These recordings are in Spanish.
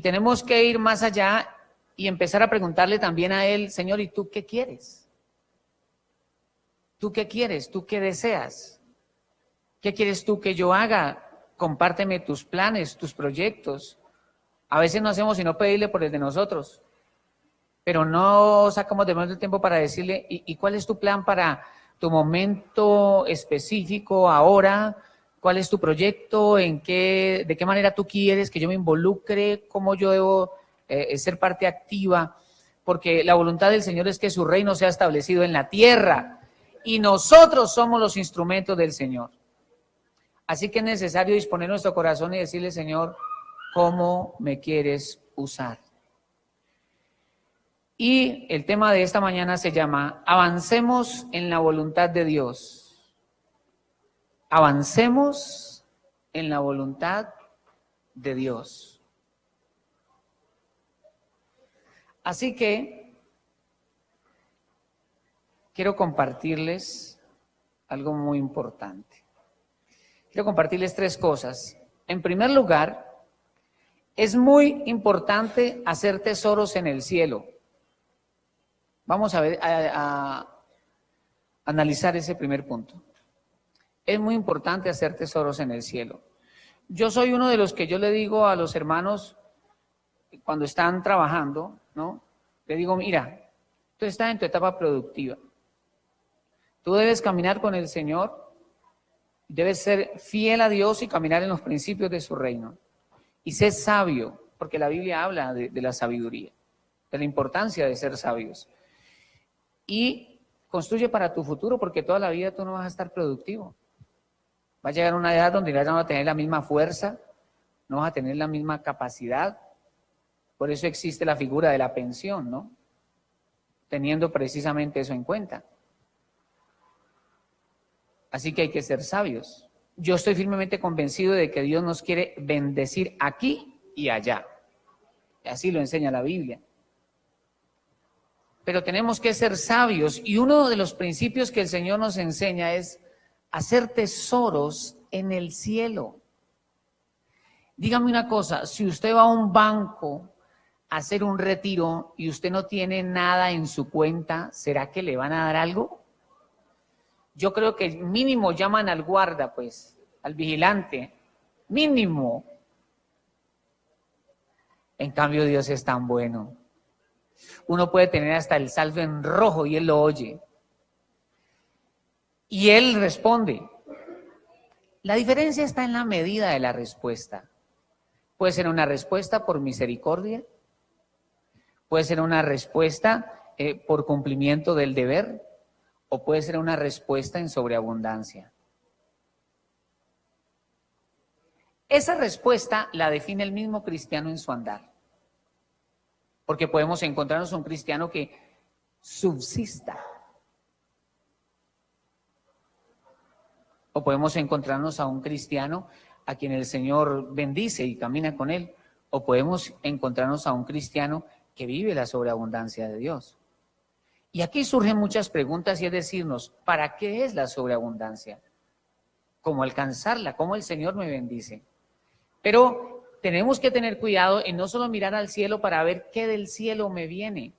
tenemos que ir más allá y empezar a preguntarle también a Él, Señor, ¿y tú qué quieres? ¿Tú qué quieres? ¿Tú qué deseas? ¿Qué quieres tú que yo haga? Compárteme tus planes, tus proyectos. A veces no hacemos sino pedirle por el de nosotros, pero no sacamos de menos el tiempo para decirle, ¿y cuál es tu plan para tu momento específico ahora? ¿Cuál es tu proyecto? ¿De qué manera tú quieres que yo me involucre? ¿Cómo yo debo ser parte activa? Porque la voluntad del Señor es que su reino sea establecido en la tierra y nosotros somos los instrumentos del Señor. Así que es necesario disponer nuestro corazón y decirle, Señor, ¿cómo me quieres usar? Y el tema de esta mañana se llama Avancemos en la voluntad de Dios. Avancemos en la voluntad de Dios. Así que quiero compartirles algo muy importante. Quiero compartirles 3 cosas. En primer lugar, es muy importante hacer tesoros en el cielo. Vamos a ver, a analizar ese primer punto. Es muy importante hacer tesoros en el cielo. Yo soy uno de los que yo le digo a los hermanos cuando están trabajando, ¿no? Le digo, mira, tú estás en tu etapa productiva. Tú debes caminar con el Señor, debes ser fiel a Dios y caminar en los principios de su reino. Y sé sabio, porque la Biblia habla de la sabiduría, de la importancia de ser sabios. Y construye para tu futuro, porque toda la vida tú no vas a estar productivo. Va a llegar una edad donde ya no vas a tener la misma fuerza, no vas a tener la misma capacidad. Por eso existe la figura de la pensión, ¿no? Teniendo precisamente eso en cuenta. Así que hay que ser sabios. Yo estoy firmemente convencido de que Dios nos quiere bendecir aquí y allá. Así lo enseña la Biblia. Pero tenemos que ser sabios y uno de los principios que el Señor nos enseña es hacer tesoros en el cielo. Dígame una cosa, si usted va a un banco a hacer un retiro y usted no tiene nada en su cuenta, ¿será que le van a dar algo? Yo creo que mínimo llaman al guarda, pues, al vigilante, mínimo. En cambio, Dios es tan bueno. Uno puede tener hasta el saldo en rojo y Él lo oye. Y Él responde. La diferencia está en la medida de la respuesta. Puede ser una respuesta por misericordia, puede ser una respuesta por cumplimiento del deber, o puede ser una respuesta en sobreabundancia. Esa respuesta la define el mismo cristiano en su andar. Porque podemos encontrarnos un cristiano que subsista. O podemos encontrarnos a un cristiano a quien el Señor bendice y camina con él. O podemos encontrarnos a un cristiano que vive la sobreabundancia de Dios. Y aquí surgen muchas preguntas y es decirnos, ¿para qué es la sobreabundancia? ¿Cómo alcanzarla? ¿Cómo el Señor me bendice? Pero tenemos que tener cuidado en no solo mirar al cielo para ver qué del cielo me viene,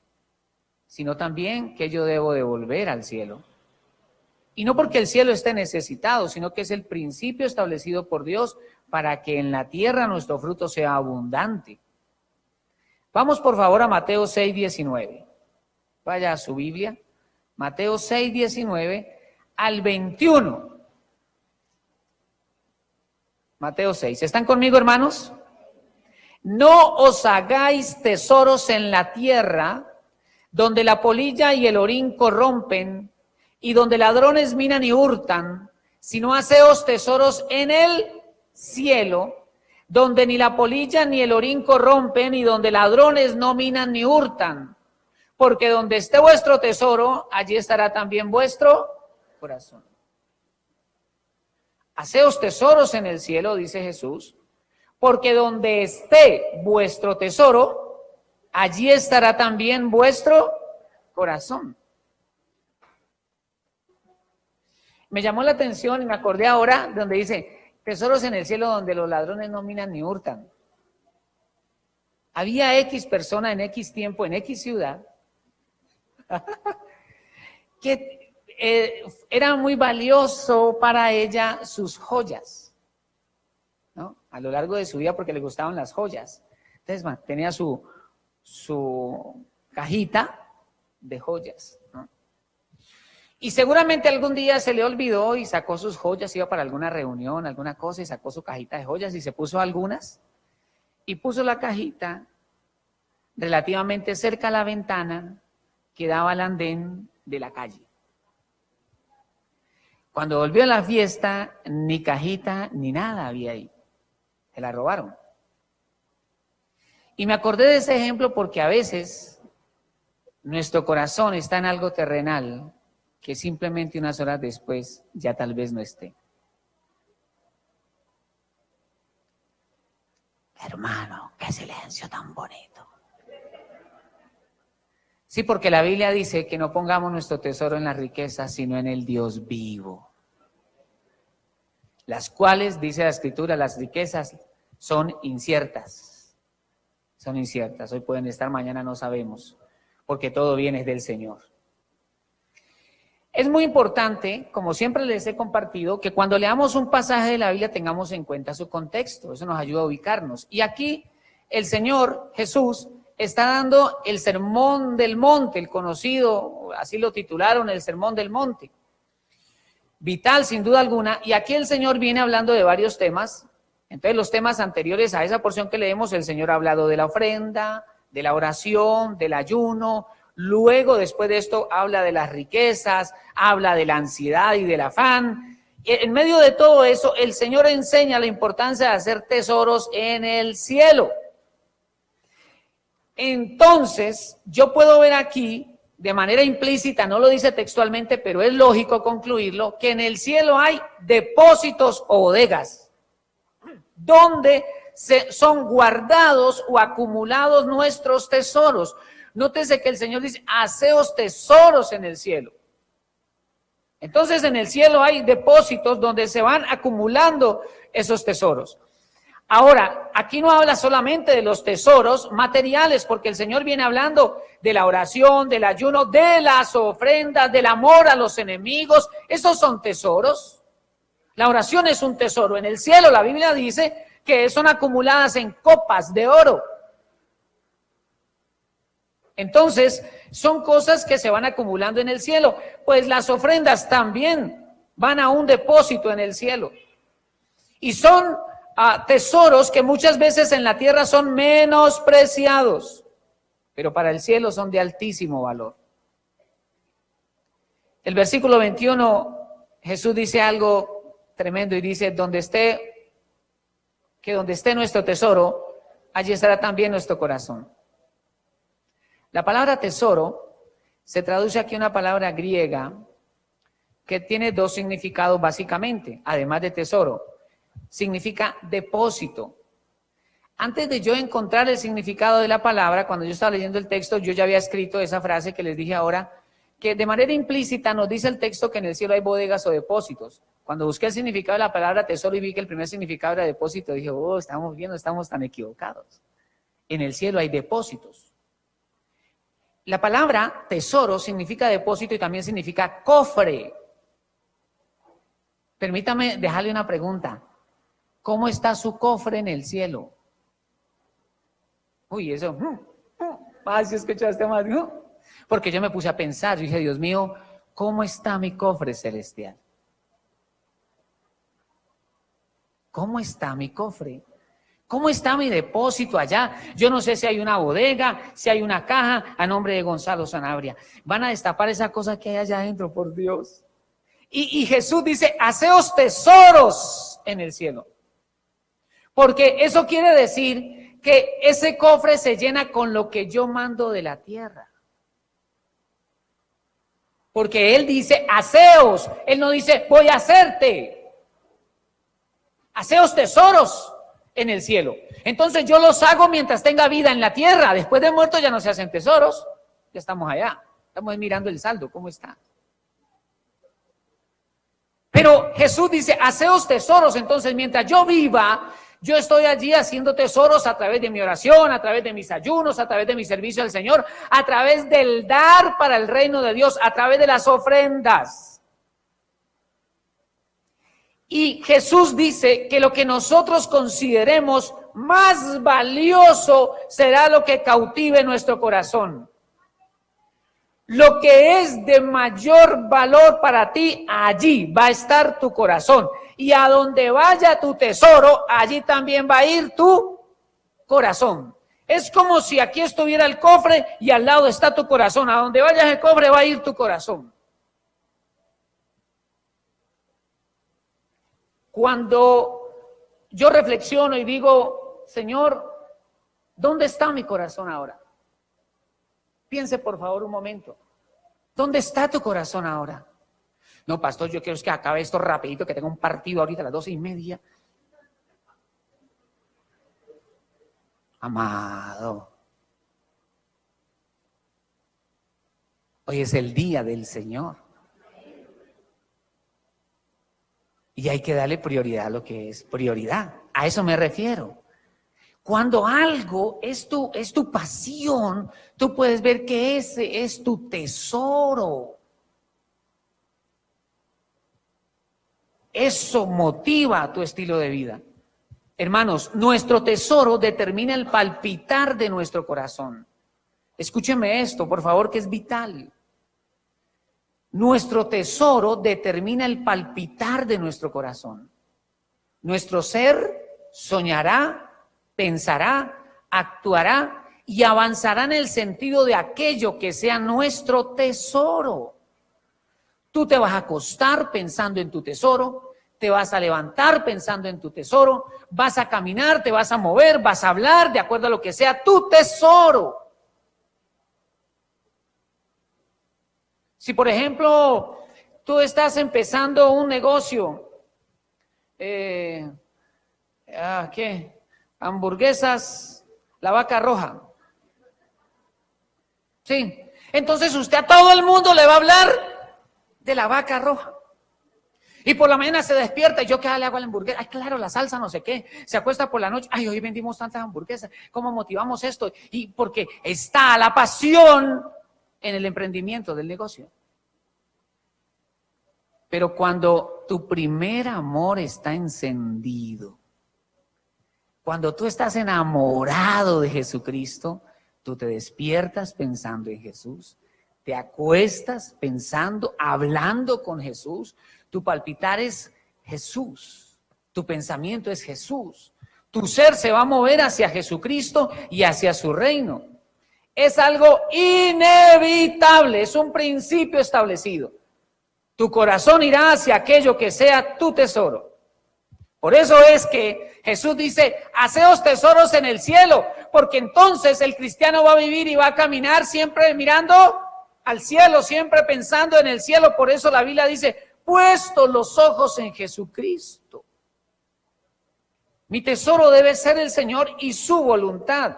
sino también qué yo debo devolver al cielo. Y no porque el cielo esté necesitado, sino que es el principio establecido por Dios para que en la tierra nuestro fruto sea abundante. Vamos por favor a Mateo 6:19. Vaya a su Biblia, Mateo 6:19 al 21. Mateo 6. ¿Están conmigo, hermanos? No os hagáis tesoros en la tierra, donde la polilla y el orín corrompen, y donde ladrones minan y hurtan, sino haceos tesoros en el cielo, donde ni la polilla ni el orín corrompen, y donde ladrones no minan ni hurtan. Porque donde esté vuestro tesoro, allí estará también vuestro corazón. Haceos tesoros en el cielo, dice Jesús, porque donde esté vuestro tesoro, allí estará también vuestro corazón. Me llamó la atención y me acordé ahora donde dice, tesoros en el cielo donde los ladrones no minan ni hurtan. había X persona en X tiempo, en X ciudad, que era muy valioso para ella sus joyas, ¿no? A lo largo de su vida porque le gustaban las joyas. Entonces tenía su cajita de joyas, ¿no? Y seguramente algún día se le olvidó y sacó sus joyas, iba para alguna reunión, alguna cosa, y sacó su cajita de joyas y se puso algunas. Y puso la cajita relativamente cerca a la ventana que daba al andén de la calle. Cuando volvió a la fiesta, ni cajita ni nada había ahí. Se la robaron. Y me acordé de ese ejemplo porque a veces nuestro corazón está en algo terrenal que simplemente unas horas después ya tal vez no esté. Hermano, qué silencio tan bonito. Sí, porque la Biblia dice que no pongamos nuestro tesoro en las riquezas, sino en el Dios vivo. Las cuales, dice la Escritura, las riquezas son inciertas. Son inciertas. Hoy pueden estar, mañana no sabemos, porque todo viene del Señor. Es muy importante, como siempre les he compartido, que cuando leamos un pasaje de la Biblia tengamos en cuenta su contexto. Eso nos ayuda a ubicarnos. Y aquí el Señor Jesús está dando el Sermón del Monte, el conocido, así lo titularon, el Sermón del Monte. Vital, sin duda alguna. Y aquí el Señor viene hablando de varios temas. Entonces, los temas anteriores a esa porción que leemos, el Señor ha hablado de la ofrenda, de la oración, del ayuno. Luego, después de esto, habla de las riquezas, habla de la ansiedad y del afán. En medio de todo eso, el Señor enseña la importancia de hacer tesoros en el cielo. Entonces, yo puedo ver aquí, de manera implícita, no lo dice textualmente, pero es lógico concluirlo, que en el cielo hay depósitos o bodegas, donde son guardados o acumulados nuestros tesoros. Nótese que el Señor dice, haceos tesoros en el cielo. Entonces en el cielo hay depósitos donde se van acumulando esos tesoros. Ahora, aquí no habla solamente de los tesoros materiales, porque el Señor viene hablando de la oración, del ayuno, de las ofrendas, del amor a los enemigos. Esos son tesoros. La oración es un tesoro. En el cielo la Biblia dice que son acumuladas en copas de oro. Entonces, son cosas que se van acumulando en el cielo. Pues las ofrendas también van a un depósito en el cielo. Y son tesoros que muchas veces en la tierra son menospreciados, pero para el cielo son de altísimo valor. El versículo 21, Jesús dice algo tremendo y dice, donde esté nuestro tesoro, allí estará también nuestro corazón. La palabra tesoro se traduce aquí una palabra griega que tiene dos significados básicamente, además de tesoro. Significa depósito. Antes de yo encontrar el significado de la palabra, cuando yo estaba leyendo el texto, yo ya había escrito esa frase que les dije ahora, que de manera implícita nos dice el texto que en el cielo hay bodegas o depósitos. Cuando busqué el significado de la palabra tesoro y vi que el primer significado era depósito, dije, estamos tan equivocados. En el cielo hay depósitos. La palabra tesoro significa depósito y también significa cofre. Permítame dejarle una pregunta. ¿Cómo está su cofre en el cielo? Uy, eso. Si escuchaste más. Porque yo me puse a pensar, yo dije, Dios mío, ¿cómo está mi cofre celestial? ¿Cómo está mi cofre? ¿Cómo está mi depósito allá? Yo no sé si hay una bodega, si hay una caja a nombre de Gonzalo Sanabria. Van a destapar esa cosa que hay allá adentro, por Dios. Y Jesús dice, haceos tesoros en el cielo. Porque eso quiere decir que ese cofre se llena con lo que yo mando de la tierra. Porque Él dice, haceos. Él no dice, voy a hacerte. Haceos tesoros en el cielo. Entonces yo los hago mientras tenga vida en la tierra. Después de muerto ya no se hacen tesoros. Ya estamos allá. Estamos mirando el saldo, ¿cómo está? Pero Jesús dice, haceos tesoros. Entonces mientras yo viva, Yo estoy allí haciendo tesoros a través de mi oración, a través de mis ayunos, a través de mi servicio al Señor, a través del dar para el reino de Dios, a través de las ofrendas. Y Jesús dice que lo que nosotros consideremos más valioso será lo que cautive nuestro corazón. Lo que es de mayor valor para ti, allí va a estar tu corazón. Y a donde vaya tu tesoro, allí también va a ir tu corazón. Es como si aquí estuviera el cofre y al lado está tu corazón. A donde vaya el cofre va a ir tu corazón. Cuando yo reflexiono y digo, Señor, ¿dónde está mi corazón ahora? Piense por favor un momento. ¿Dónde está tu corazón ahora? No, pastor, yo quiero que acabe esto rapidito, que tengo un partido ahorita a las 12:30. Amado, hoy es el día del Señor. Y hay que darle prioridad a lo que es prioridad. A eso me refiero. Cuando algo es tu pasión, tú puedes ver que ese es tu tesoro. Eso motiva tu estilo de vida. Hermanos, nuestro tesoro determina el palpitar de nuestro corazón. Escúcheme esto, por favor, que es vital. Nuestro tesoro determina el palpitar de nuestro corazón. Nuestro ser soñará, pensará, actuará y avanzará en el sentido de aquello que sea nuestro tesoro. Tú te vas a acostar pensando en tu tesoro, te vas a levantar pensando en tu tesoro, vas a caminar, te vas a mover, vas a hablar de acuerdo a lo que sea tu tesoro. Si por ejemplo tú estás empezando un negocio, ¿qué? Hamburguesas, la Vaca Roja. Sí. Entonces usted a todo el mundo le va a hablar de la Vaca Roja. Y por la mañana se despierta y yo qué le hago a la hamburguesa. Ay, claro, la salsa no sé qué. Se acuesta por la noche. Ay, hoy vendimos tantas hamburguesas. ¿Cómo motivamos esto? Y porque está la pasión en el emprendimiento del negocio. Pero cuando tu primer amor está encendido, cuando tú estás enamorado de Jesucristo, tú te despiertas pensando en Jesús, te acuestas pensando, hablando con Jesús, tu palpitar es Jesús, tu pensamiento es Jesús, tu ser se va a mover hacia Jesucristo y hacia su reino. Es algo inevitable, es un principio establecido. Tu corazón irá hacia aquello que sea tu tesoro. Por eso es que Jesús dice, haceos tesoros en el cielo, porque entonces el cristiano va a vivir y va a caminar siempre mirando al cielo, siempre pensando en el cielo. Por eso la Biblia dice, puesto los ojos en Jesucristo. Mi tesoro debe ser el Señor y su voluntad.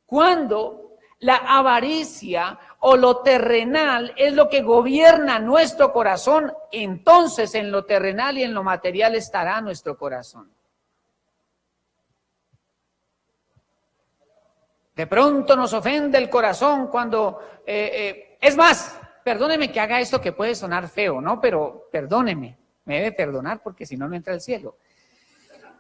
Cuando la avaricia o lo terrenal es lo que gobierna nuestro corazón, entonces en lo terrenal y en lo material estará nuestro corazón. De pronto nos ofende el corazón cuando, es más, perdóneme que haga esto que puede sonar feo, ¿no? Pero perdóneme, me debe perdonar porque si no, no entra al cielo.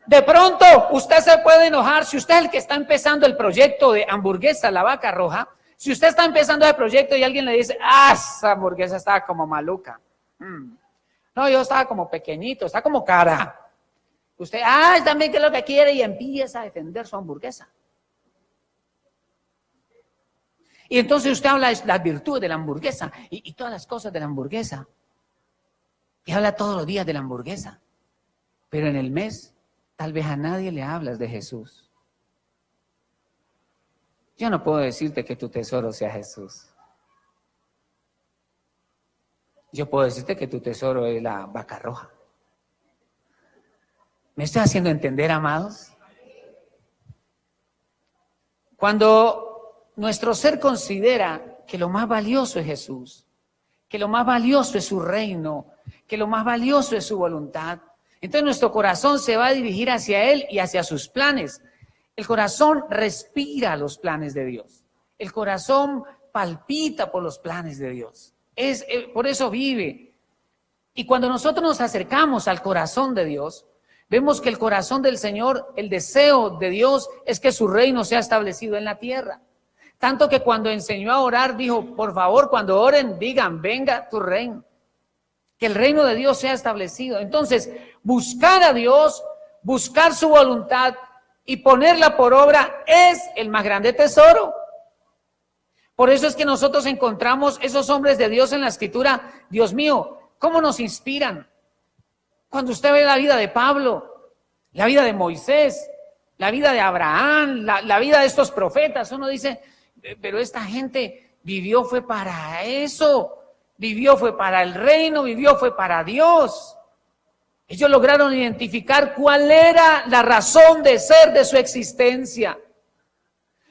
De pronto usted se puede enojar, si usted es el que está empezando el proyecto de hamburguesa, la Vaca Roja, si usted está empezando el proyecto y alguien le dice, esa hamburguesa estaba como maluca. No, yo estaba como pequeñito, está como cara. Usted, también qué es lo que quiere y empieza a defender su hamburguesa. Y entonces usted habla de las virtudes de la hamburguesa y todas las cosas de la hamburguesa. Y habla todos los días de la hamburguesa. Pero en el mes, tal vez a nadie le hablas de Jesús. Yo no puedo decirte que tu tesoro sea Jesús. Yo puedo decirte que tu tesoro es la Vaca Roja. ¿Me estoy haciendo entender, amados? Cuando nuestro ser considera que lo más valioso es Jesús, que lo más valioso es su reino, que lo más valioso es su voluntad, Entonces nuestro corazón se va a dirigir hacia Él y hacia sus planes. El corazón respira los planes de Dios. El corazón palpita por los planes de Dios. Por eso vive. Y cuando nosotros nos acercamos al corazón de Dios, vemos que el corazón del Señor, el deseo de Dios es que su reino sea establecido en la tierra. Tanto que cuando enseñó a orar, dijo, por favor, cuando oren, digan, venga tu reino. Que el reino de Dios sea establecido. Entonces, buscar a Dios, buscar su voluntad y ponerla por obra es el más grande tesoro. Por eso es que nosotros encontramos esos hombres de Dios en la Escritura. Dios mío, ¿cómo nos inspiran? Cuando usted ve la vida de Pablo, la vida de Moisés, la vida de Abraham, la vida de estos profetas, uno dice, pero esta gente vivió fue para eso, vivió fue para el reino, vivió fue para Dios. Ellos lograron identificar cuál era la razón de ser de su existencia.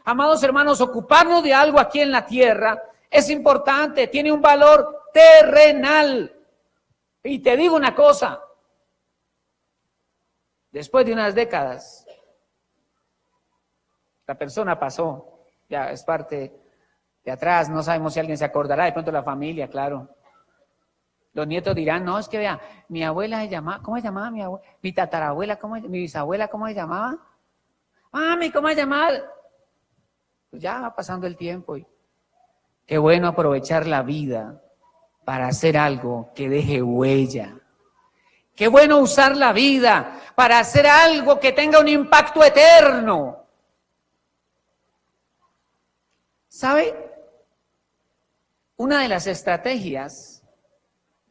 Amados hermanos, ocuparnos de algo aquí en la tierra es importante, tiene un valor terrenal. Y te digo una cosa, después de unas décadas, la persona pasó, ya es parte de atrás, no sabemos si alguien se acordará, de pronto la familia, claro. Los nietos dirán, no, es que vea, mi abuela se llamaba, ¿cómo se llamaba mi abuela? Mi tatarabuela, mi bisabuela, ¿cómo se llamaba? Mami, ¿cómo se llamaba? Pues ya va pasando el tiempo y qué bueno aprovechar la vida para hacer algo que deje huella. Qué bueno usar la vida para hacer algo que tenga un impacto eterno. ¿Sabe? Una de las estrategias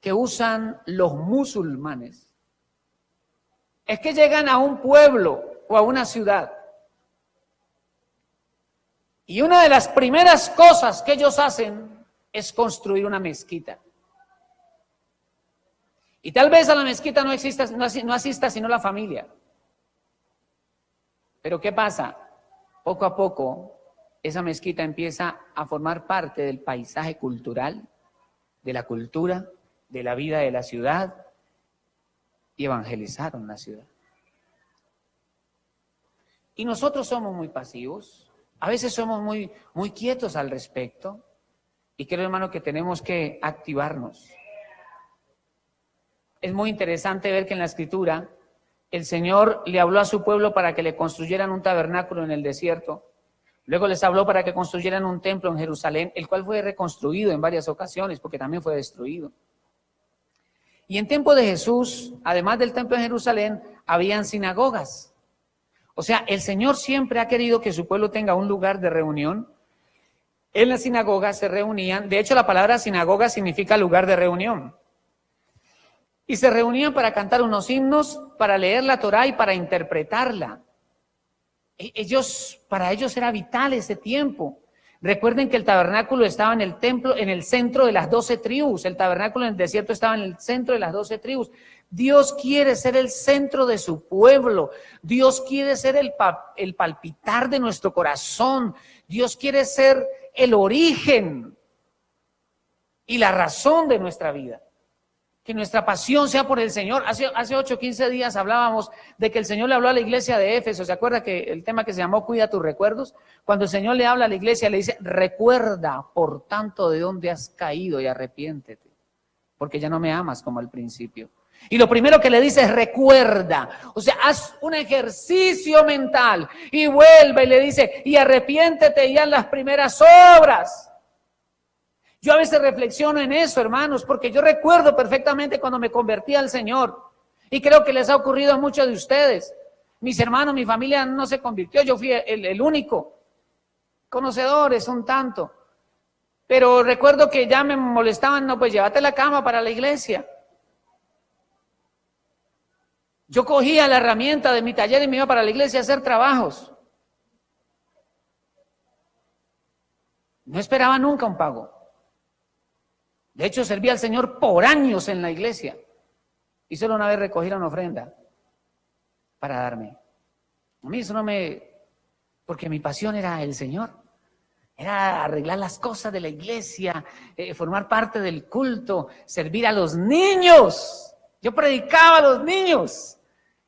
que usan los musulmanes es que llegan a un pueblo o a una ciudad y una de las primeras cosas que ellos hacen es construir una mezquita. Y tal vez a la mezquita no asista sino la familia. Pero ¿qué pasa? Poco a poco esa mezquita empieza a formar parte del paisaje cultural, de la cultura, de la vida de la ciudad, y evangelizaron la ciudad. Y nosotros somos muy pasivos, a veces somos muy quietos al respecto, y creo, hermano, que tenemos que activarnos. Es muy interesante ver que en la Escritura el Señor le habló a su pueblo para que le construyeran un tabernáculo en el desierto. Luego les habló para que construyeran un templo en Jerusalén, el cual fue reconstruido en varias ocasiones porque también fue destruido. Y en tiempo de Jesús, además del templo en Jerusalén, habían sinagogas. O sea, el Señor siempre ha querido que su pueblo tenga un lugar de reunión. En las sinagogas se reunían, de hecho la palabra sinagoga significa lugar de reunión. Y se reunían para cantar unos himnos, para leer la Torá y para interpretarla. Para ellos era vital ese tiempo. Recuerden que el tabernáculo estaba en el templo, en el centro de las 12 tribus. El tabernáculo en el desierto estaba en el centro de las 12 tribus. Dios quiere ser el centro de su pueblo. Dios quiere ser el palpitar de nuestro corazón. Dios quiere ser el origen y la razón de nuestra vida. Que nuestra pasión sea por el Señor. Hace 8 o 15 días hablábamos de que el Señor le habló a la iglesia de Éfeso. ¿Se acuerda que el tema que se llamó Cuida tus recuerdos? Cuando el Señor le habla a la iglesia, le dice, recuerda, por tanto, de dónde has caído y arrepiéntete, porque ya no me amas como al principio. Y lo primero que le dice es recuerda. O sea, haz un ejercicio mental y vuelve y le dice, y arrepiéntete y haz las primeras obras. Yo a veces reflexiono en eso, hermanos, porque yo recuerdo perfectamente cuando me convertí al Señor. Y creo que les ha ocurrido a muchos de ustedes. Mis hermanos, mi familia no se convirtió, yo fui el único. Conocedores, un tanto. Pero recuerdo que ya me molestaban, no, pues llévate la cama para la iglesia. Yo cogía la herramienta de mi taller y me iba para la iglesia a hacer trabajos. No esperaba nunca un pago. De hecho, serví al Señor por años en la iglesia y solo una vez recogí una ofrenda para darme. A mí eso porque mi pasión era el Señor, era arreglar las cosas de la iglesia, formar parte del culto, servir a los niños. Yo predicaba a los niños.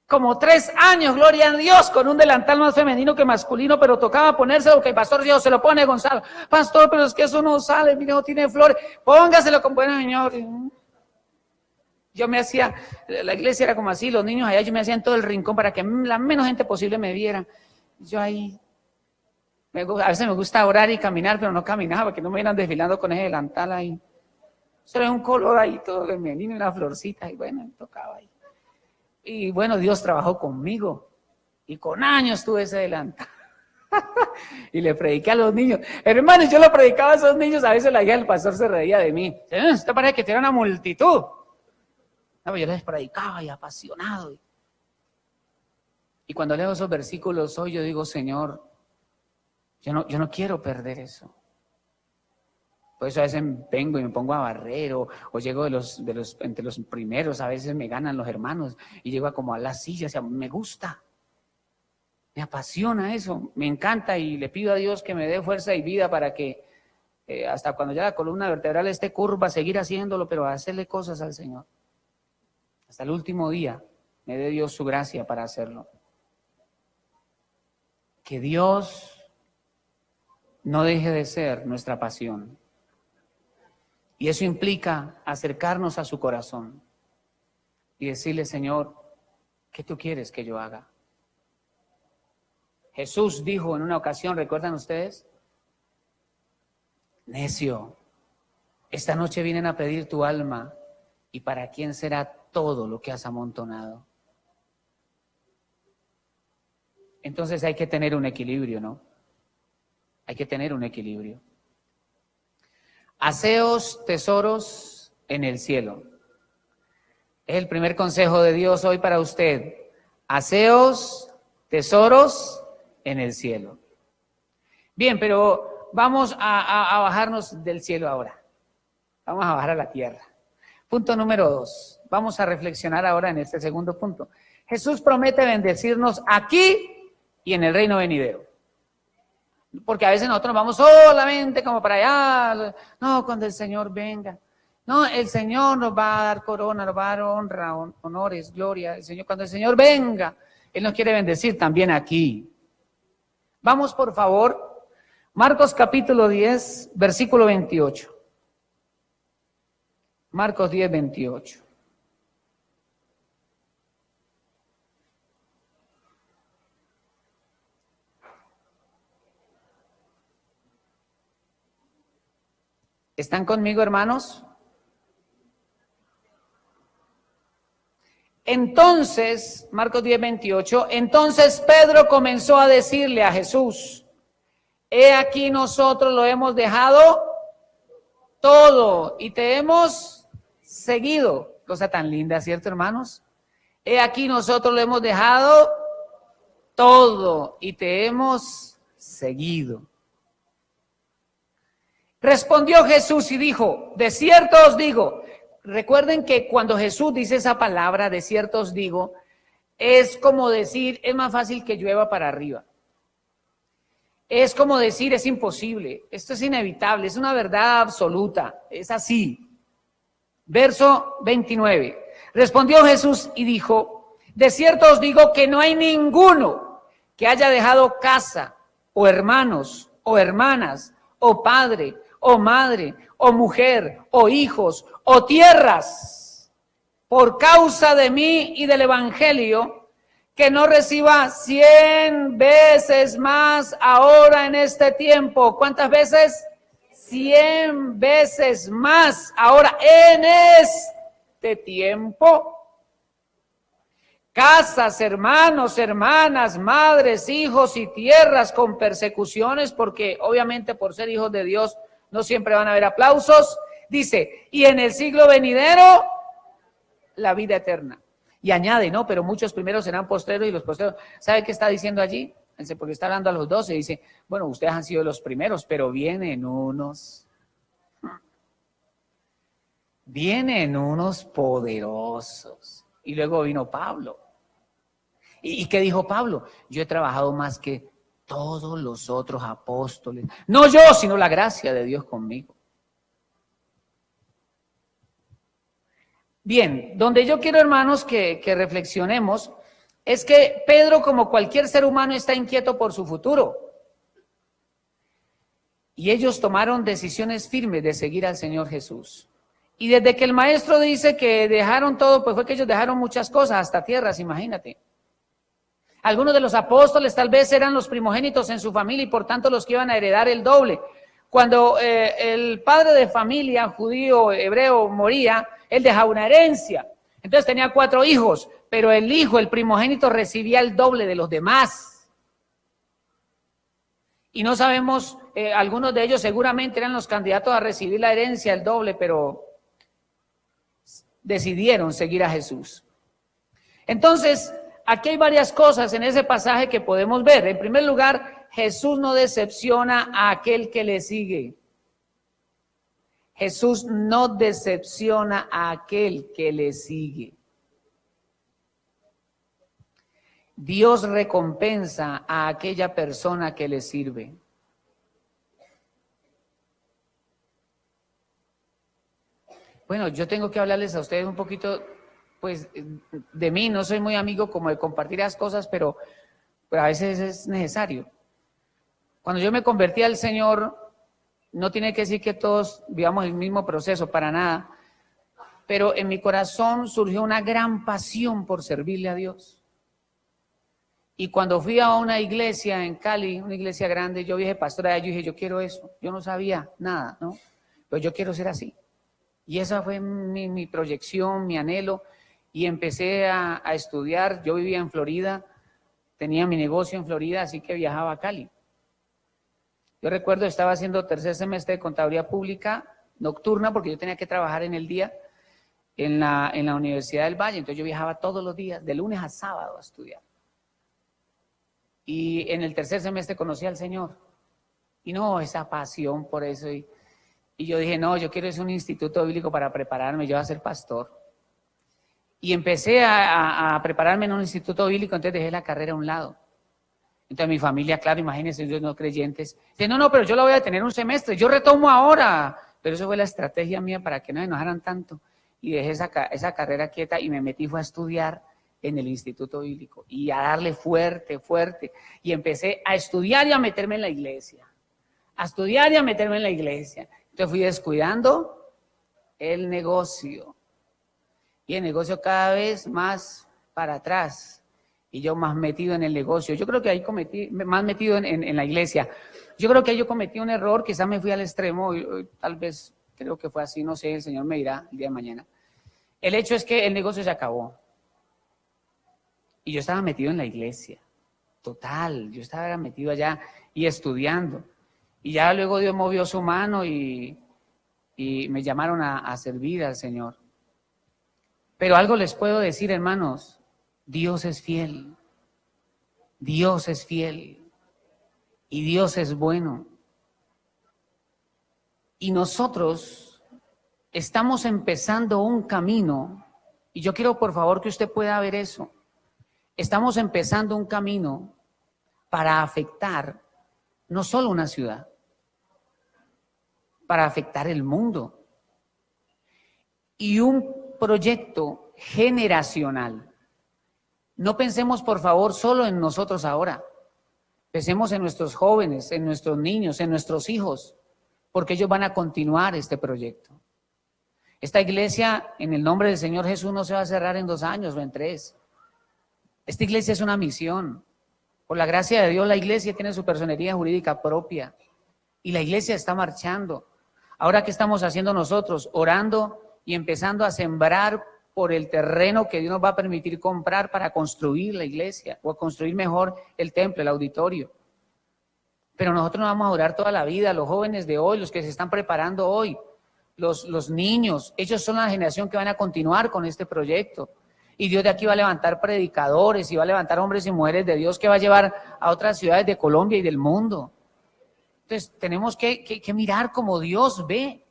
como 3 años, gloria a Dios, con un delantal más femenino que masculino, pero tocaba ponérselo, que el pastor dijo, se lo pone Gonzalo. Pastor, pero es que eso no sale, mi hijo tiene flores, póngaselo con buen señor. Yo me hacía, la iglesia era como así, los niños allá, yo me hacía en todo el rincón para que la menos gente posible me viera. Yo ahí, a veces me gusta orar y caminar, pero no caminaba, porque no me iban desfilando con ese delantal ahí. Eso era un color ahí todo femenino y una florcita, y bueno, me tocaba ahí. Y bueno, Dios trabajó conmigo, y con años tuve ese delantal. Y le prediqué a los niños. Hermanos, yo lo predicaba a esos niños, a veces la hija del pastor se reía de mí. Usted parece que tiene una multitud. No, yo les predicaba y apasionado. Y cuando leo esos versículos hoy, yo digo, Señor, yo no quiero perder eso. Por eso a veces vengo y me pongo a barrer o llego entre los primeros, a veces me ganan los hermanos y llego como a las sillas, o sea, me gusta, me apasiona eso, me encanta y le pido a Dios que me dé fuerza y vida para que hasta cuando ya la columna vertebral esté curva, seguir haciéndolo, pero hacerle cosas al Señor. Hasta el último día me dé Dios su gracia para hacerlo. Que Dios no deje de ser nuestra pasión. Y eso implica acercarnos a su corazón y decirle, Señor, ¿qué tú quieres que yo haga? Jesús dijo en una ocasión, ¿recuerdan ustedes? Necio, esta noche vienen a pedir tu alma, ¿y para quién será todo lo que has amontonado? Entonces hay que tener un equilibrio, ¿no? Hay que tener un equilibrio. Haceos tesoros en el cielo. Es el primer consejo de Dios hoy para usted. Haceos tesoros en el cielo. Bien, pero vamos a bajarnos del cielo ahora. Vamos a bajar a la tierra. Punto número 2. Vamos a reflexionar ahora en este segundo punto. Jesús promete bendecirnos aquí y en el reino venidero. Porque a veces nosotros nos vamos solamente como para allá. No, cuando el Señor venga. No, el Señor nos va a dar corona, nos va a dar honra, honores, gloria. Cuando el Señor venga, Él nos quiere bendecir también aquí. Vamos, por favor, Marcos capítulo 10, versículo 28. Marcos 10, 28. ¿Están conmigo, hermanos? Entonces, Marcos 10, 28, entonces Pedro comenzó a decirle a Jesús, he aquí nosotros lo hemos dejado todo y te hemos seguido. Cosa tan linda, ¿cierto, hermanos? He aquí nosotros lo hemos dejado todo y te hemos seguido. Respondió Jesús y dijo, de cierto os digo. Recuerden que cuando Jesús dice esa palabra, de cierto os digo, es como decir, es más fácil que llueva para arriba. Es como decir, es imposible, esto es inevitable, es una verdad absoluta, es así. Verso 29. Respondió Jesús y dijo, de cierto os digo que no hay ninguno que haya dejado casa, o hermanos, o hermanas, o padre, o madre, o mujer, o hijos, o tierras, por causa de mí y del evangelio, que no reciba 100 veces más ahora en este tiempo. ¿Cuántas veces? 100 veces más ahora en este tiempo. Casas, hermanos, hermanas, madres, hijos y tierras con persecuciones, porque obviamente por ser hijos de Dios no siempre van a haber aplausos. Dice, y en el siglo venidero, la vida eterna. Y añade, no, pero muchos primeros serán postreros y los postreros. ¿Sabe qué está diciendo allí? Porque está hablando a los 12, dice, bueno, ustedes han sido los primeros, pero vienen unos poderosos. Y luego vino Pablo. ¿Y qué dijo Pablo? Yo he trabajado más que todos los otros apóstoles. No yo, sino la gracia de Dios conmigo. Bien, donde yo quiero, hermanos, que reflexionemos es que Pedro, como cualquier ser humano, está inquieto por su futuro. Y ellos tomaron decisiones firmes de seguir al Señor Jesús. Y desde que el maestro dice que dejaron todo, pues fue que ellos dejaron muchas cosas, hasta tierras, imagínate. Algunos de los apóstoles tal vez eran los primogénitos en su familia y por tanto los que iban a heredar el doble. Cuando el padre de familia, judío, hebreo, moría, él dejaba una herencia. Entonces tenía 4 hijos, pero el hijo, el primogénito, recibía el doble de los demás. Y no sabemos, algunos de ellos seguramente eran los candidatos a recibir la herencia, el doble, pero decidieron seguir a Jesús. Entonces, aquí hay varias cosas en ese pasaje que podemos ver. En primer lugar, Jesús no decepciona a aquel que le sigue. Jesús no decepciona a aquel que le sigue. Dios recompensa a aquella persona que le sirve. Bueno, yo tengo que hablarles a ustedes un poquito, pues, de mí. No soy muy amigo como de compartir las cosas, pero a veces es necesario. Cuando yo me convertí al Señor, no tiene que decir que todos vivamos el mismo proceso, para nada, pero en mi corazón surgió una gran pasión por servirle a Dios. Y cuando fui a una iglesia en Cali, una iglesia grande, yo dije, pastora, yo dije, yo quiero eso. Yo no sabía nada, ¿no? Pero yo quiero ser así. Y esa fue mi proyección, mi anhelo. Y empecé a estudiar. Yo vivía en Florida, tenía mi negocio en Florida, así que viajaba a Cali. Yo recuerdo, estaba haciendo 3er semestre de Contaduría Pública nocturna, porque yo tenía que trabajar en el día en la Universidad del Valle. Entonces yo viajaba todos los días, de lunes a sábado, a estudiar. Y en el 3er semestre conocí al Señor. Y no, esa pasión por eso. Y yo dije, no, yo quiero un instituto bíblico para prepararme, yo voy a ser pastor. Y empecé a prepararme en un instituto bíblico, entonces dejé la carrera a un lado. Entonces mi familia, claro, imagínense, ellos no creyentes, dice, no, pero yo lo voy a tener un semestre, yo retomo ahora. Pero eso fue la estrategia mía para que no se enojaran tanto. Y dejé esa carrera quieta y me metí, fue a estudiar en el instituto bíblico y a darle fuerte. Y empecé a estudiar y a meterme en la iglesia. Entonces fui descuidando el negocio. Y el negocio cada vez más para atrás. Y yo más metido en el negocio. Yo creo que ahí más metido en la iglesia. Yo creo que ahí yo cometí un error, quizás me fui al extremo, tal vez creo que fue así, no sé, el Señor me dirá el día de mañana. El hecho es que el negocio se acabó. Y yo estaba metido en la iglesia. Total, yo estaba metido allá y estudiando. Y ya luego Dios movió su mano y me llamaron a servir al Señor. Pero algo les puedo decir, hermanos, Dios es fiel. Dios es fiel. Y Dios es bueno. Y nosotros estamos empezando un camino, y yo quiero por favor que usted pueda ver eso. Estamos empezando un camino para afectar no solo una ciudad, para afectar el mundo. Y un proyecto generacional. No pensemos por favor solo en nosotros ahora. Pensemos en nuestros jóvenes, en nuestros niños, en nuestros hijos, porque ellos van a continuar este proyecto. Esta iglesia, en el nombre del Señor Jesús, no se va a cerrar en 2 años o en 3. Esta iglesia es una misión. Por la gracia de Dios, la iglesia tiene su personería jurídica propia y la iglesia está marchando. Ahora, ¿qué estamos haciendo nosotros? Orando y empezando a sembrar por el terreno que Dios nos va a permitir comprar para construir la iglesia o a construir mejor el templo, el auditorio. Pero nosotros no vamos a durar toda la vida. Los jóvenes de hoy, los que se están preparando hoy, los niños, ellos son la generación que van a continuar con este proyecto. Y Dios de aquí va a levantar predicadores y va a levantar hombres y mujeres de Dios que va a llevar a otras ciudades de Colombia y del mundo. Entonces tenemos que mirar como Dios ve,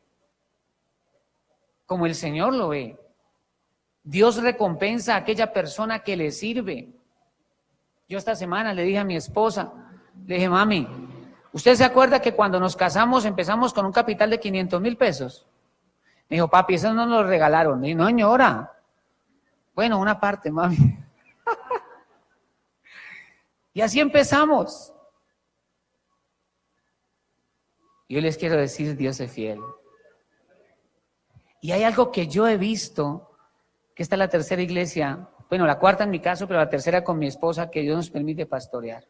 como el Señor lo ve. Dios recompensa a aquella persona que le sirve. Yo esta semana le dije a mi esposa, le dije, mami, ¿usted se acuerda que cuando nos casamos empezamos con un capital de 500,000 pesos? Me dijo, papi, eso no nos lo regalaron. Le dije, no, señora. Bueno, una parte, mami. Y así empezamos. Yo les quiero decir, Dios es fiel. Y hay algo que yo he visto, que esta es la tercera iglesia, bueno, la cuarta en mi caso, pero la tercera con mi esposa, que Dios nos permite pastorear.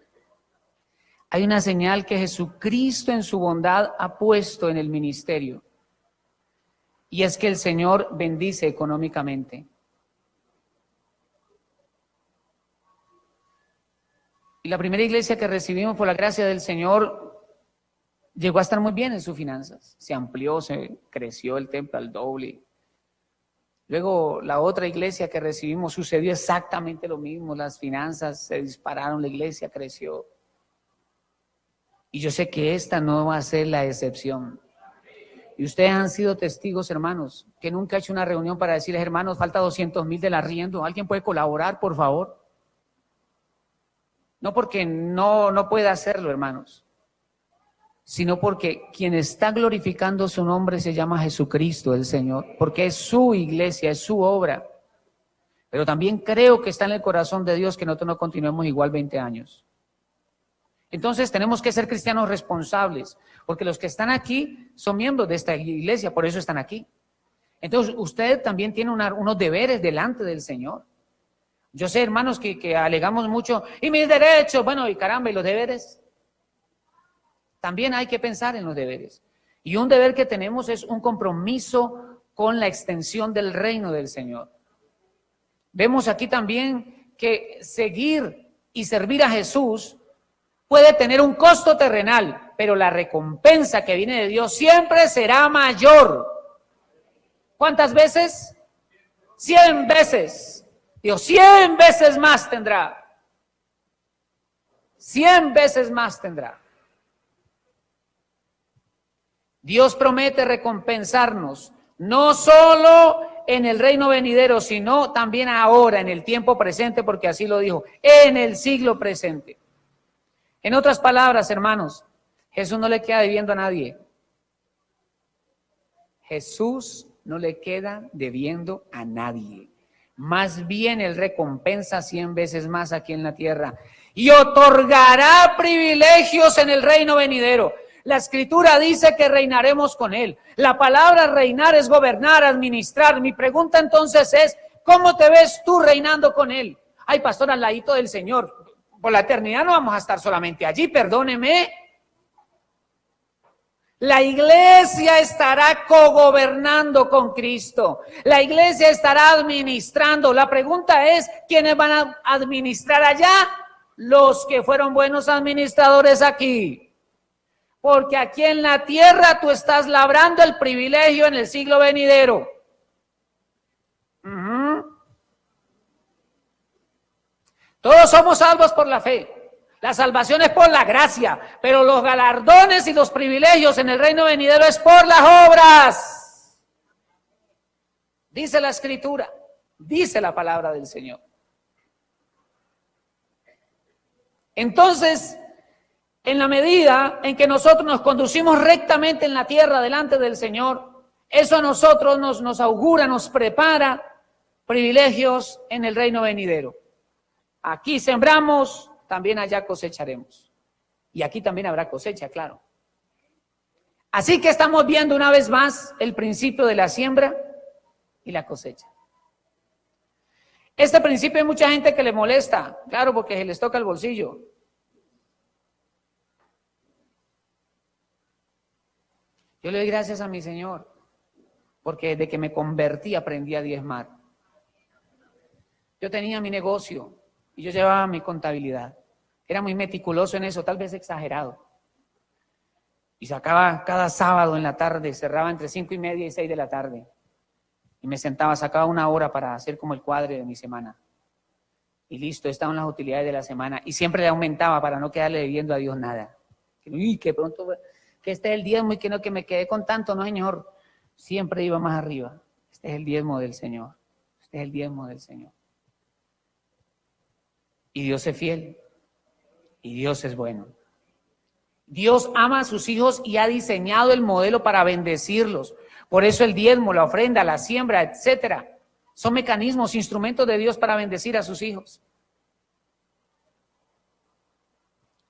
Hay una señal que Jesucristo en su bondad ha puesto en el ministerio. Y es que el Señor bendice económicamente. Y la primera iglesia que recibimos por la gracia del Señor llegó a estar muy bien en sus finanzas. Se amplió, se creció el templo al doble. Luego la otra iglesia que recibimos sucedió exactamente lo mismo. Las finanzas se dispararon, la iglesia creció. Y yo sé que esta no va a ser la excepción. Y ustedes han sido testigos, hermanos, que nunca he hecho una reunión para decirles, hermanos, falta 200,000 del arriendo. ¿Alguien puede colaborar, por favor? No porque no pueda hacerlo, hermanos, sino porque quien está glorificando su nombre se llama Jesucristo, el Señor, porque es su iglesia, es su obra. Pero también creo que está en el corazón de Dios que nosotros no continuemos igual 20 años. Entonces tenemos que ser cristianos responsables, porque los que están aquí son miembros de esta iglesia, por eso están aquí. Entonces usted también tiene unos deberes delante del Señor. Yo sé, hermanos, que alegamos mucho, y mis derechos, bueno, y caramba, ¿y los deberes? También hay que pensar en los deberes. Y un deber que tenemos es un compromiso con la extensión del reino del Señor. Vemos aquí también que seguir y servir a Jesús puede tener un costo terrenal, pero la recompensa que viene de Dios siempre será mayor. ¿Cuántas veces? 100 veces. Dios, 100 veces más tendrá. 100 veces más tendrá. Dios promete recompensarnos, no solo en el reino venidero, sino también ahora, en el tiempo presente, porque así lo dijo, en el siglo presente. En otras palabras, hermanos, Jesús no le queda debiendo a nadie. Jesús no le queda debiendo a nadie. Más bien Él recompensa 100 veces más aquí en la tierra y otorgará privilegios en el reino venidero. La Escritura dice que reinaremos con Él. La palabra reinar es gobernar, administrar. Mi pregunta entonces es, ¿cómo te ves tú reinando con Él? Ay, pastor, al ladito del Señor. Por la eternidad no vamos a estar solamente allí, perdóneme. La iglesia estará cogobernando con Cristo. La iglesia estará administrando. La pregunta es, ¿quiénes van a administrar allá? Los que fueron buenos administradores aquí. Porque aquí en la tierra tú estás labrando el privilegio en el siglo venidero. Todos somos salvos por la fe. La salvación es por la gracia, pero los galardones y los privilegios en el reino venidero es por las obras. Dice la Escritura, dice la palabra del Señor. Entonces, en la medida en que nosotros nos conducimos rectamente en la tierra delante del Señor, eso a nosotros nos augura, nos prepara privilegios en el reino venidero. Aquí sembramos, también allá cosecharemos. Y aquí también habrá cosecha, claro. Así que estamos viendo una vez más el principio de la siembra y la cosecha. Este principio hay mucha gente que le molesta, claro, porque se les toca el bolsillo. Yo le doy gracias a mi Señor, porque desde que me convertí aprendí a diezmar. Yo tenía mi negocio y yo llevaba mi contabilidad. Era muy meticuloso en eso, tal vez exagerado. Y sacaba cada sábado en la tarde, cerraba entre 5:30 y 6 de la tarde. Y me sentaba, sacaba 1 hora para hacer como el cuadre de mi semana. Y listo, estaban las utilidades de la semana. Y siempre le aumentaba para no quedarle debiendo a Dios nada. Y que pronto, que este es el diezmo y que no que me quedé con tanto, no Señor. Siempre iba más arriba. Este es el diezmo del Señor. Este es el diezmo del Señor. Y Dios es fiel. Y Dios es bueno. Dios ama a sus hijos y ha diseñado el modelo para bendecirlos. Por eso el diezmo, la ofrenda, la siembra, etcétera, son mecanismos, instrumentos de Dios para bendecir a sus hijos.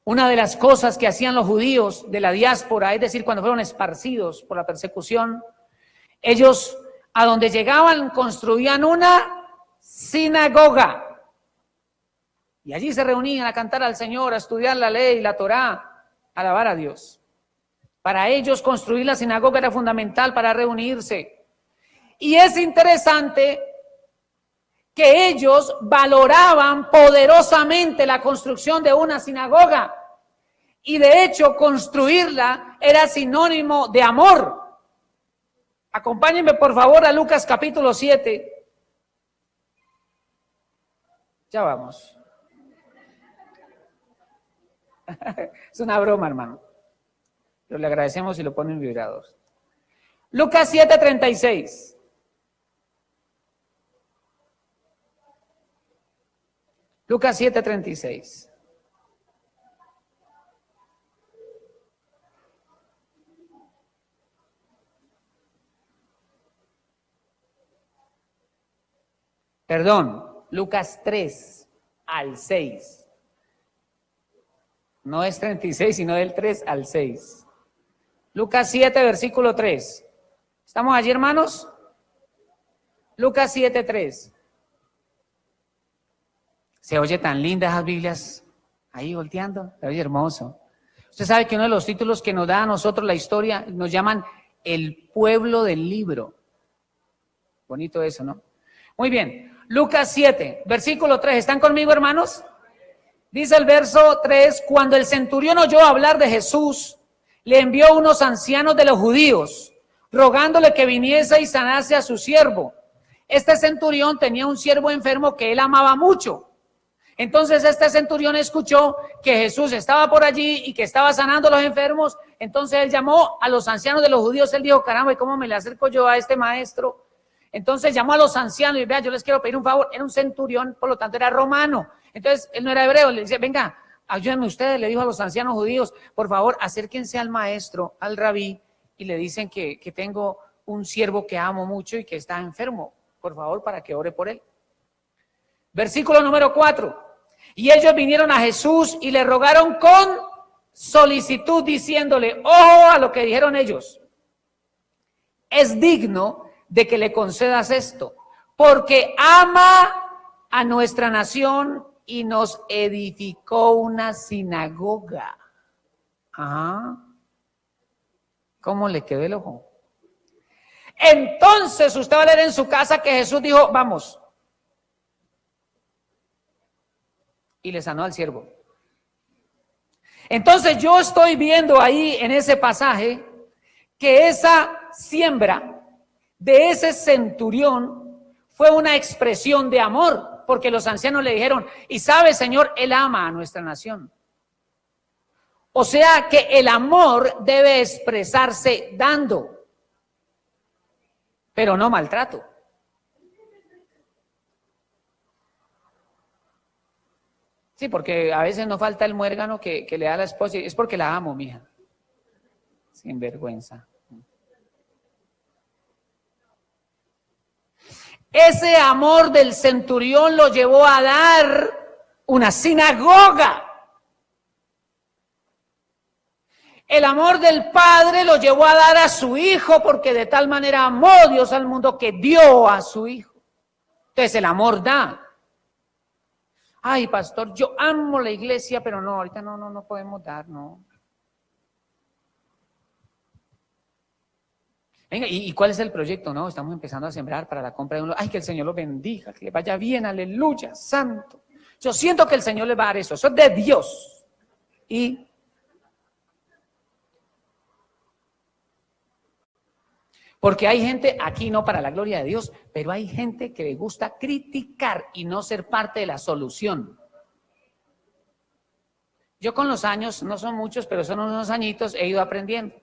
Una de las cosas que hacían los judíos de la diáspora, es decir, cuando fueron esparcidos por la persecución, ellos a donde llegaban construían una sinagoga. Y allí se reunían a cantar al Señor, a estudiar la ley, la Torá, a alabar a Dios. Para ellos construir la sinagoga era fundamental para reunirse. Y es interesante que ellos valoraban poderosamente la construcción de una sinagoga. Y de hecho, construirla era sinónimo de amor. Acompáñenme por favor a Lucas capítulo 7. Ya vamos. Es una broma, hermano. Pero le agradecemos si lo ponen vibrados. Lucas 7:36. Lucas 7:36. Perdón, Lucas 3:6. No es 36, sino del 3:6. Lucas 7, versículo 3. ¿Estamos allí, hermanos? Lucas 7:3. Se oye tan linda esas Biblias ahí volteando, se oye hermoso. Usted sabe que uno de los títulos que nos da a nosotros la historia, nos llaman el pueblo del libro. Bonito eso, ¿no? Muy bien, Lucas 7, versículo 3. ¿Están conmigo, hermanos? Dice el verso 3, cuando el centurión oyó hablar de Jesús, le envió unos ancianos de los judíos, rogándole que viniese y sanase a su siervo. Este centurión tenía un siervo enfermo que él amaba mucho. Entonces este centurión escuchó que Jesús estaba por allí y que estaba sanando a los enfermos. Entonces él llamó a los ancianos de los judíos. Él dijo, caramba, ¿y cómo me le acerco yo a este maestro? Entonces llamó a los ancianos y vea, yo les quiero pedir un favor. Era un centurión, por lo tanto era romano. Entonces él no era hebreo. Le dice, venga, ayúdenme ustedes, le dijo a los ancianos judíos, por favor, acérquense al maestro, al rabí, y le dicen que tengo un siervo que amo mucho y que está enfermo. Por favor, para que ore por él. Versículo número 4. Y ellos vinieron a Jesús y le rogaron con solicitud, diciéndole, ojo a lo que dijeron ellos, es digno de que le concedas esto, porque ama a nuestra nación y nos edificó una sinagoga. Ajá. ¿Cómo le quedó el ojo? Entonces usted va a leer en su casa que Jesús dijo, vamos. Y le sanó al siervo. Entonces yo estoy viendo ahí en ese pasaje que esa siembra de ese centurión fue una expresión de amor, porque los ancianos le dijeron, y sabe, Señor, Él ama a nuestra nación. O sea que el amor debe expresarse dando, pero no maltrato. Sí, porque a veces no falta el muérgano que le da a la esposa, y es porque la amo, mija. Sin vergüenza. Ese amor del centurión lo llevó a dar una sinagoga. El amor del Padre lo llevó a dar a su Hijo, porque de tal manera amó Dios al mundo que dio a su Hijo. Entonces el amor da. Ay, pastor, yo amo la iglesia, pero no, ahorita no podemos dar, no. Venga, ¿y cuál es el proyecto? No, estamos empezando a sembrar para la compra de uno. Ay, que el Señor los bendiga, que le vaya bien, aleluya, santo. Yo siento que el Señor les va a dar eso es de Dios. Y porque hay gente, aquí no para la gloria de Dios, pero hay gente que le gusta criticar y no ser parte de la solución. Yo con los años, no son muchos, pero son unos añitos, he ido aprendiendo.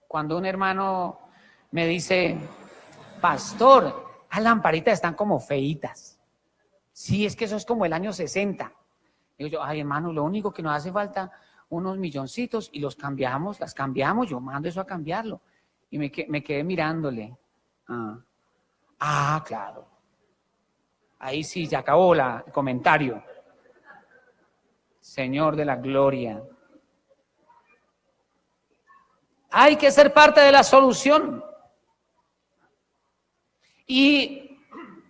Cuando un hermano me dice, pastor, las lamparitas están como feitas. Sí, es que eso es como el año 60. Digo yo, ay hermano, lo único que nos hace falta unos milloncitos y las cambiamos, yo mando eso a cambiarlo. Y me quedé mirándole. Claro. Ahí sí, se acabó el comentario. Señor de la gloria. Hay que ser parte de la solución. Y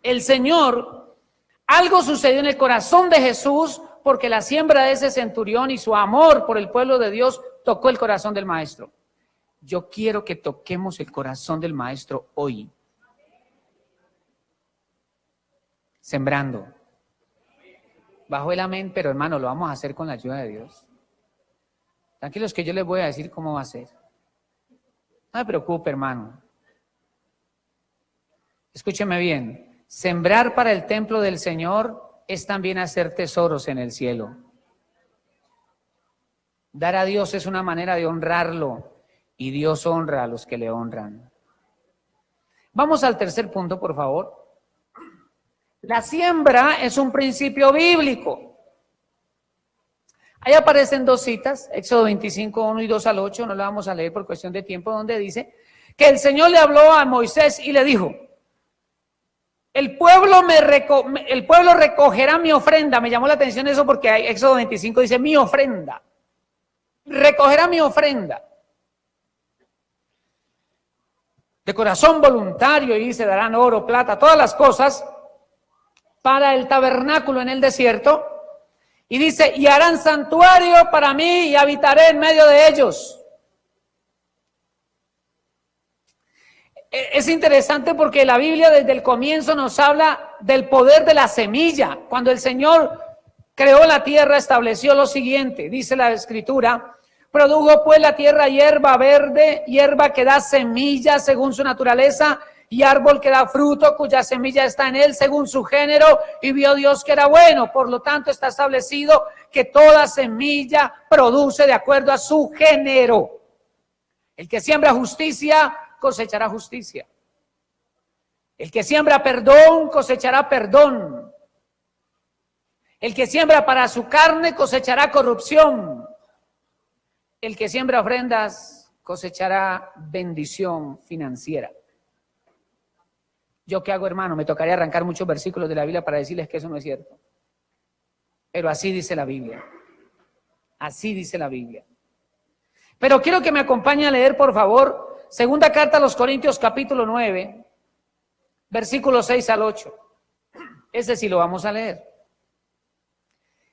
el Señor, algo sucedió en el corazón de Jesús porque la siembra de ese centurión y su amor por el pueblo de Dios tocó el corazón del maestro. Yo quiero que toquemos el corazón del maestro hoy. Sembrando. Bajo el amén, pero hermano, lo vamos a hacer con la ayuda de Dios. Tranquilos que yo les voy a decir cómo va a ser. No me preocupe, hermano. Escúcheme bien. Sembrar para el templo del Señor es también hacer tesoros en el cielo. Dar a Dios es una manera de honrarlo y Dios honra a los que le honran. Vamos al tercer punto, por favor. La siembra es un principio bíblico. Ahí aparecen dos citas, Éxodo 25, 1 y 2 al 8, no la vamos a leer por cuestión de tiempo, donde dice que el Señor le habló a Moisés y le dijo: el pueblo recogerá mi ofrenda. Me llamó la atención eso porque Éxodo 25 dice mi ofrenda. Recogerá mi ofrenda. De corazón voluntario, y se darán oro, plata, todas las cosas para el tabernáculo en el desierto. Y dice, y harán santuario para mí y habitaré en medio de ellos. Es interesante porque la Biblia desde el comienzo nos habla del poder de la semilla. Cuando el Señor creó la tierra, estableció lo siguiente, dice la Escritura: produjo pues la tierra hierba verde, hierba que da semilla según su naturaleza, y árbol que da fruto, cuya semilla está en él según su género, y vio Dios que era bueno. Por lo tanto, está establecido que toda semilla produce de acuerdo a su género. El que siembra justicia, cosechará justicia. El que siembra perdón, cosechará perdón. El que siembra para su carne, cosechará corrupción. El que siembra ofrendas, cosechará bendición financiera. ¿Yo qué hago, hermano? Me tocaría arrancar muchos versículos de la Biblia para decirles que eso no es cierto. Pero así dice la Biblia. Así dice la Biblia. Pero quiero que me acompañe a leer, por favor, segunda carta a los Corintios, capítulo 9, versículos 6 al 8. Ese sí lo vamos a leer.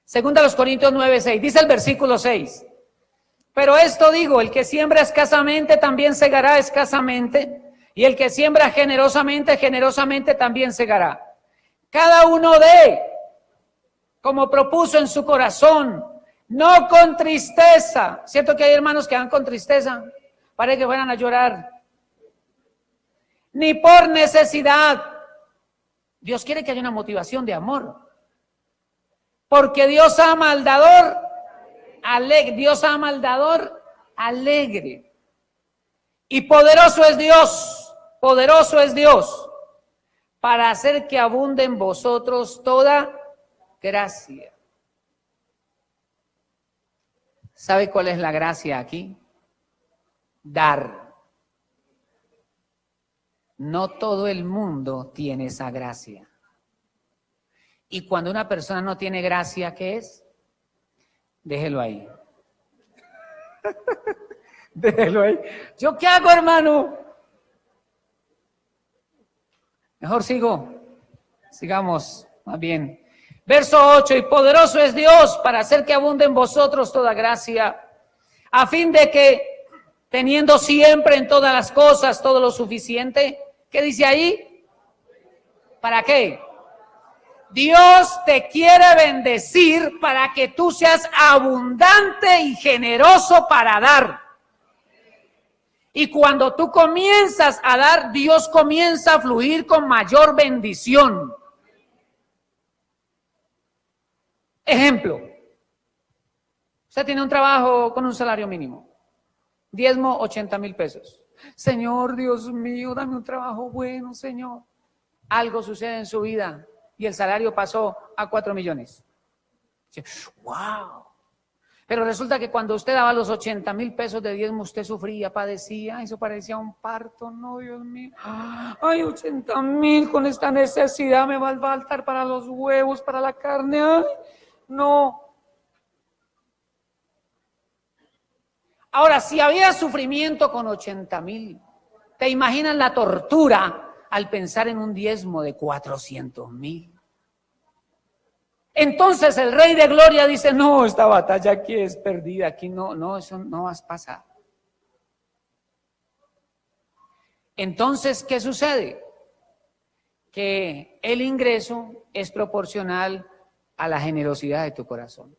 Segunda a los Corintios 9, 6. Dice el versículo 6. Pero esto digo, el que siembra escasamente también segará escasamente, y el que siembra generosamente, generosamente también segará. Cada uno dé, como propuso en su corazón, no con tristeza. ¿Cierto que hay hermanos que dan con tristeza? Parece que fueran a llorar. Ni por necesidad. Dios quiere que haya una motivación de amor. Porque Dios ama al dador alegre. Dios ama al dador alegre. Y poderoso es Dios para hacer que abunde en vosotros toda gracia. ¿Sabe cuál es la gracia aquí? Dar. No todo el mundo tiene esa gracia. Y cuando una persona no tiene gracia, ¿qué es? Déjelo ahí. Déjelo ahí. ¿Yo qué hago, hermano? Mejor sigamos más bien. Verso 8, y poderoso es Dios para hacer que abunde en vosotros toda gracia, a fin de que, teniendo siempre en todas las cosas todo lo suficiente, ¿qué dice ahí? ¿Para qué? Dios te quiere bendecir para que tú seas abundante y generoso para dar. Y cuando tú comienzas a dar, Dios comienza a fluir con mayor bendición. Ejemplo, usted tiene un trabajo con un salario mínimo, diezmo 80,000 pesos. Señor, Dios mío, dame un trabajo bueno, Señor. Algo sucede en su vida y el salario pasó a 4 millones. ¡Wow! Pero resulta que cuando usted daba los 80,000 pesos de diezmo, usted sufría, padecía, eso parecía un parto, no, Dios mío. Ay, 80,000 con esta necesidad, me va a faltar para los huevos, para la carne, ay, no. Ahora, si había sufrimiento con 80,000, ¿te imaginas la tortura al pensar en un diezmo de 400,000? Entonces el Rey de Gloria dice, no, esta batalla aquí es perdida, aquí no, eso no va a pasar. Entonces, ¿qué sucede? Que el ingreso es proporcional a la generosidad de tu corazón.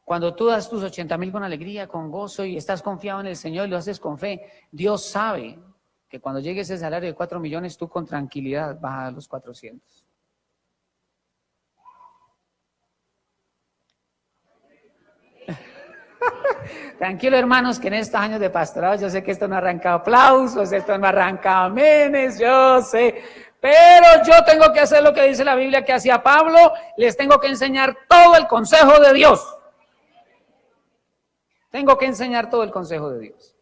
Cuando tú das tus 80,000 con alegría, con gozo y estás confiado en el Señor y lo haces con fe, Dios sabe que cuando llegue ese salario de 4 millones, tú con tranquilidad vas a los 400. Tranquilo, hermanos, que en estos años de pastorado yo sé que esto no arranca aplausos, esto no arranca amenes, yo sé, pero yo tengo que hacer lo que dice la Biblia que hacía Pablo, les tengo que enseñar todo el consejo de Dios. Tengo que enseñar todo el consejo de Dios.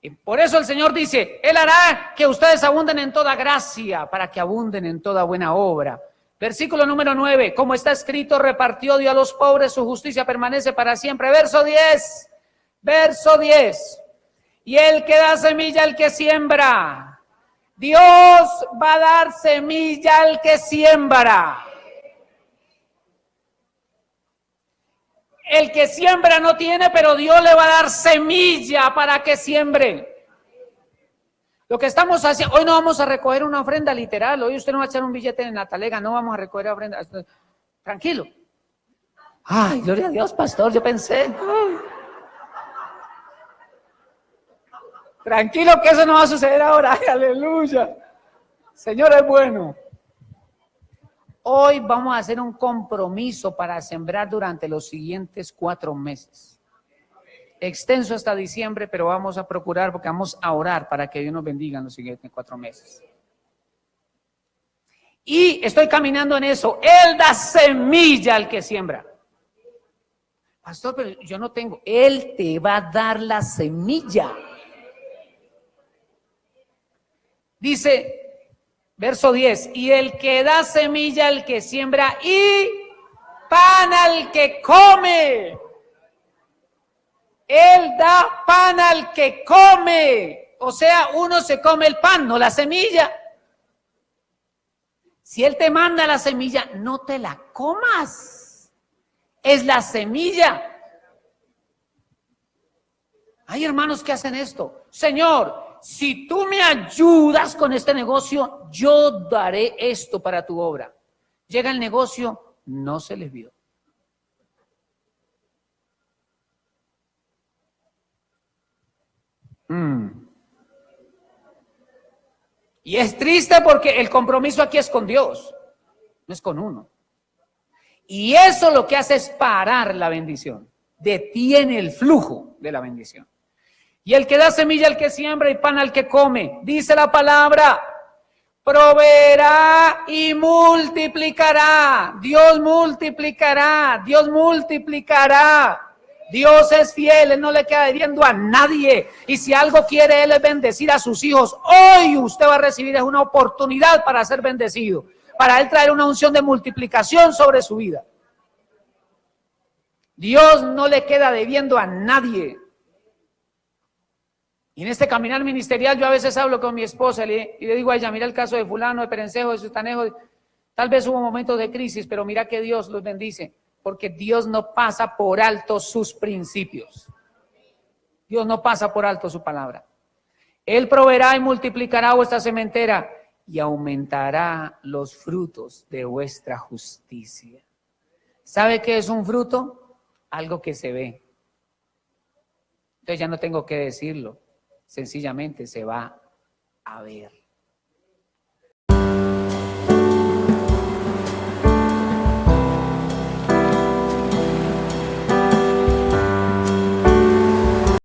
Y por eso el Señor dice, Él hará que ustedes abunden en toda gracia, para que abunden en toda buena obra. Versículo número 9, como está escrito, repartió Dios a los pobres, su justicia permanece para siempre. Verso 10, y el que da semilla al que siembra, Dios va a dar semilla al que siembra. El que siembra no tiene, pero Dios le va a dar semilla para que siembre. Lo que estamos haciendo, hoy no vamos a recoger una ofrenda literal, hoy usted no va a echar un billete en la talega, no vamos a recoger ofrenda, tranquilo. Ay, gloria a Dios, pastor, yo pensé. Ay. Tranquilo que eso no va a suceder ahora, ay, aleluya. Señor es bueno. Hoy vamos a hacer un compromiso para sembrar durante los siguientes 4 meses. Extenso hasta diciembre, pero vamos a procurar, porque vamos a orar para que Dios nos bendiga en los siguientes 4 meses. Y estoy caminando en eso. Él da semilla al que siembra. Pastor, pero yo no tengo. Él te va a dar la semilla. Dice, verso 10, y el que da semilla al que siembra y pan al que come. Él da pan al que come. O sea, uno se come el pan, no la semilla. Si Él te manda la semilla, no te la comas. Es la semilla. Hay hermanos que hacen esto. Señor, si tú me ayudas con este negocio, yo daré esto para tu obra. Llega el negocio, no se les vio. Y es triste porque el compromiso aquí es con Dios, no es con uno. Y eso lo que hace es parar la bendición, detiene el flujo de la bendición. Y el que da semilla al que siembra y pan al que come, dice la palabra, proveerá y multiplicará. Dios multiplicará, Dios multiplicará. Dios es fiel, Él no le queda debiendo a nadie. Y si algo quiere Él es bendecir a sus hijos. Hoy usted va a recibir una oportunidad para ser bendecido, para Él traer una unción de multiplicación sobre su vida. Dios no le queda debiendo a nadie. Y en este caminar ministerial yo a veces hablo con mi esposa y le digo a ella, mira el caso de fulano, de perencejo, de sutanejo. Tal vez hubo momentos de crisis, pero mira que Dios los bendice. Porque Dios no pasa por alto sus principios. Dios no pasa por alto su palabra. Él proveerá y multiplicará vuestra sementera y aumentará los frutos de vuestra justicia. ¿Sabe qué es un fruto? Algo que se ve. Entonces ya no tengo que decirlo. Sencillamente se va a ver.